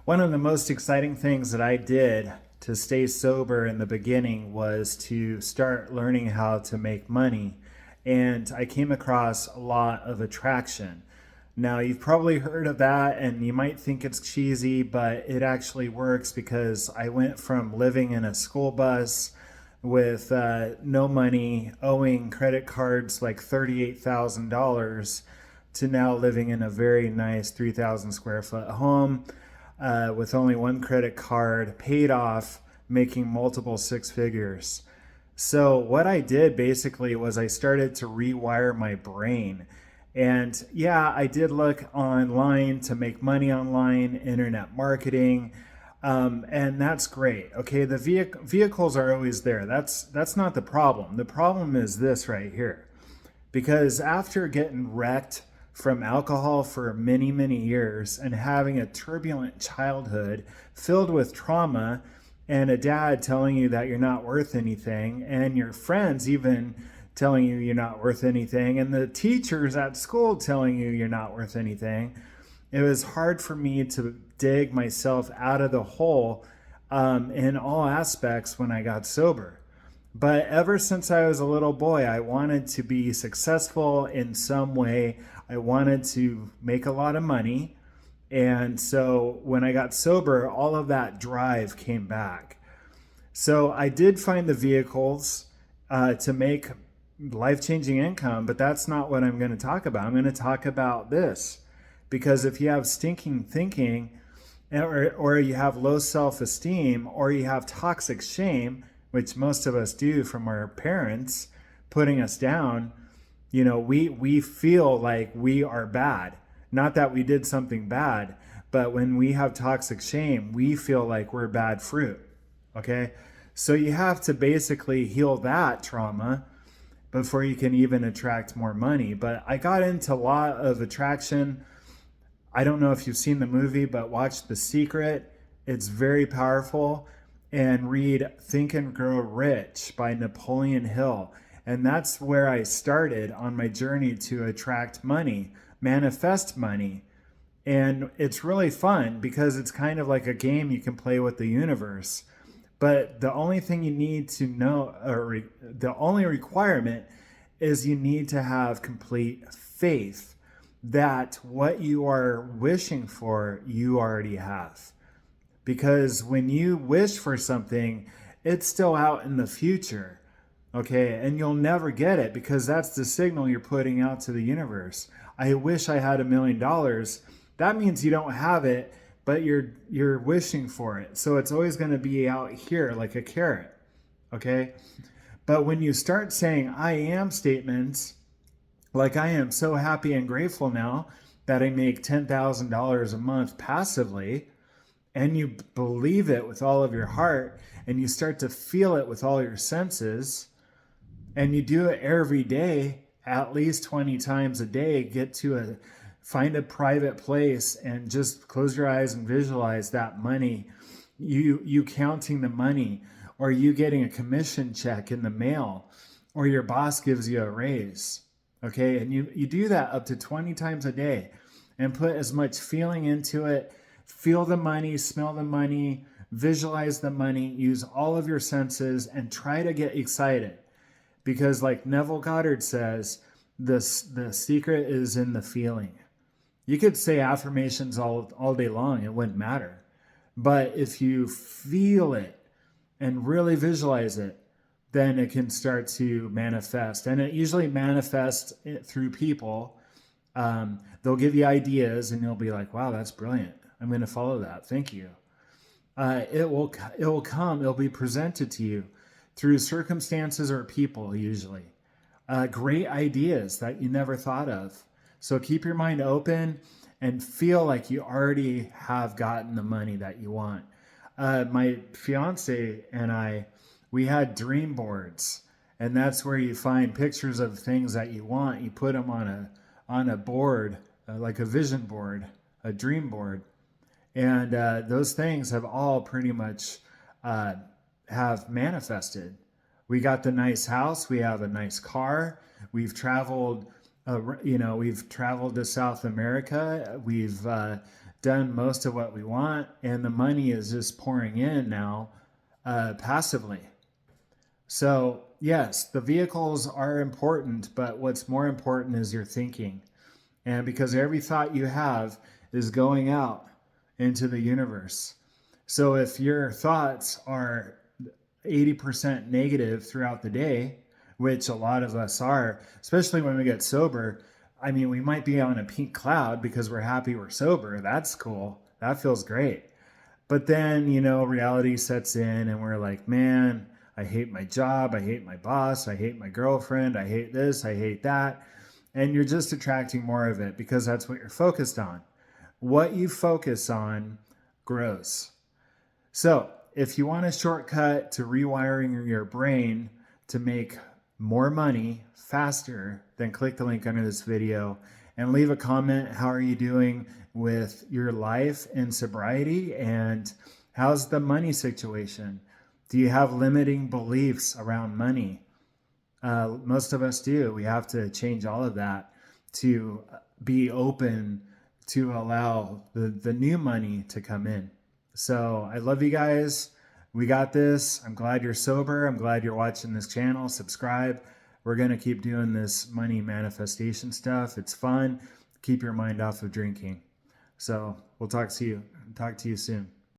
One of the most exciting things that I did to stay sober in the beginning was to start learning how to make money. And I came across a lot of attraction. Now, you've probably heard of that and you might think it's cheesy, but it actually works because I went from living in a school bus with no money, owing credit cards like $38,000 to now living in a very nice 3,000 square foot home with only one credit card, paid off, making multiple six figures. So, what I did basically was I started to rewire my brain. And yeah, I did look online to make money online, internet marketing, and that's great. Okay, the vehicles are always there. That's not the problem. The problem is this right here. Because after getting wrecked from alcohol for many, many years and having a turbulent childhood filled with trauma, and a dad telling you that you're not worth anything, and your friends even telling you you're not worth anything, and the teachers at school telling you you're not worth anything, it was hard for me to dig myself out of the hole in all aspects when I got sober. But ever since I was a little boy, I wanted to be successful in some way. I wanted to make a lot of money. And so when I got sober, all of that drive came back. So I did find the vehicles to make life changing income, but that's not what I'm going to talk about. I'm going to talk about this because if you have stinking thinking, or you have low self esteem, or you have toxic shame, which most of us do from our parents putting us down, we feel like we are bad. Not that we did something bad, but when we have toxic shame, we feel like we're bad fruit. Okay? So you have to basically heal that trauma before you can even attract more money. But I got into a lot of attraction. I don't know if you've seen the movie, but watch The Secret. It's very powerful. And read Think and Grow Rich by Napoleon Hill. And that's where I started on my journey to attract money, manifest money. And it's really fun because it's kind of like a game you can play with the universe. But the only thing you need to know, or the only requirement is you need to have complete faith that what you are wishing for, you already have. Because when you wish for something, it's still out in the future, okay? And you'll never get it because that's the signal you're putting out to the universe. I wish I had $1,000,000. That means you don't have it, but you're wishing for it. So it's always going to be out here like a carrot, okay? But when you start saying I am statements, like I am so happy and grateful now that I make $10,000 a month passively, and you believe it with all of your heart, and you start to feel it with all your senses, and you do it every day, at least 20 times a day, find a private place and just close your eyes and visualize that money, you counting the money, or you getting a commission check in the mail, or your boss gives you a raise, okay? And you do that up to 20 times a day and put as much feeling into it. Feel the money, smell the money, visualize the money, use all of your senses, and try to get excited. Because like Neville Goddard says, the secret is in the feeling. You could say affirmations all day long, it wouldn't matter. But if you feel it and really visualize it, then it can start to manifest. And it usually manifests through people. They'll give you ideas and you'll be like, wow, that's brilliant. I'm going to follow that. Thank you. It will come. It'll be presented to you through circumstances or people, usually. Great ideas that you never thought of. So keep your mind open and feel like you already have gotten the money that you want. My fiance and I, we had dream boards, and that's where you find pictures of things that you want. You put them on a board, like a vision board, a dream board. And those things have all pretty much have manifested. We got the nice house. We have a nice car. We've traveled, we've traveled to South America. We've done most of what we want, and the money is just pouring in now passively. So, yes, the vehicles are important, but what's more important is your thinking. And because every thought you have is going out into the universe. So, if your thoughts are 80% negative throughout the day, which a lot of us are, especially when we get sober, I mean, we might be on a pink cloud because we're happy we're sober. That's cool. That feels great. But then, reality sets in and we're like, man, I hate my job. I hate my boss. I hate my girlfriend. I hate this. I hate that. And you're just attracting more of it because that's what you're focused on. What you focus on grows. So, if you want a shortcut to rewiring your brain to make more money faster, then click the link under this video and leave a comment. How are you doing with your life in sobriety? And how's the money situation? Do you have limiting beliefs around money? Most of us do. We have to change all of that to be open to allow the new money to come in. So I love you guys. We got this. I'm glad you're sober. I'm glad you're watching this channel. Subscribe. We're going to keep doing this money manifestation stuff. It's fun. Keep your mind off of drinking. So we'll talk to you soon.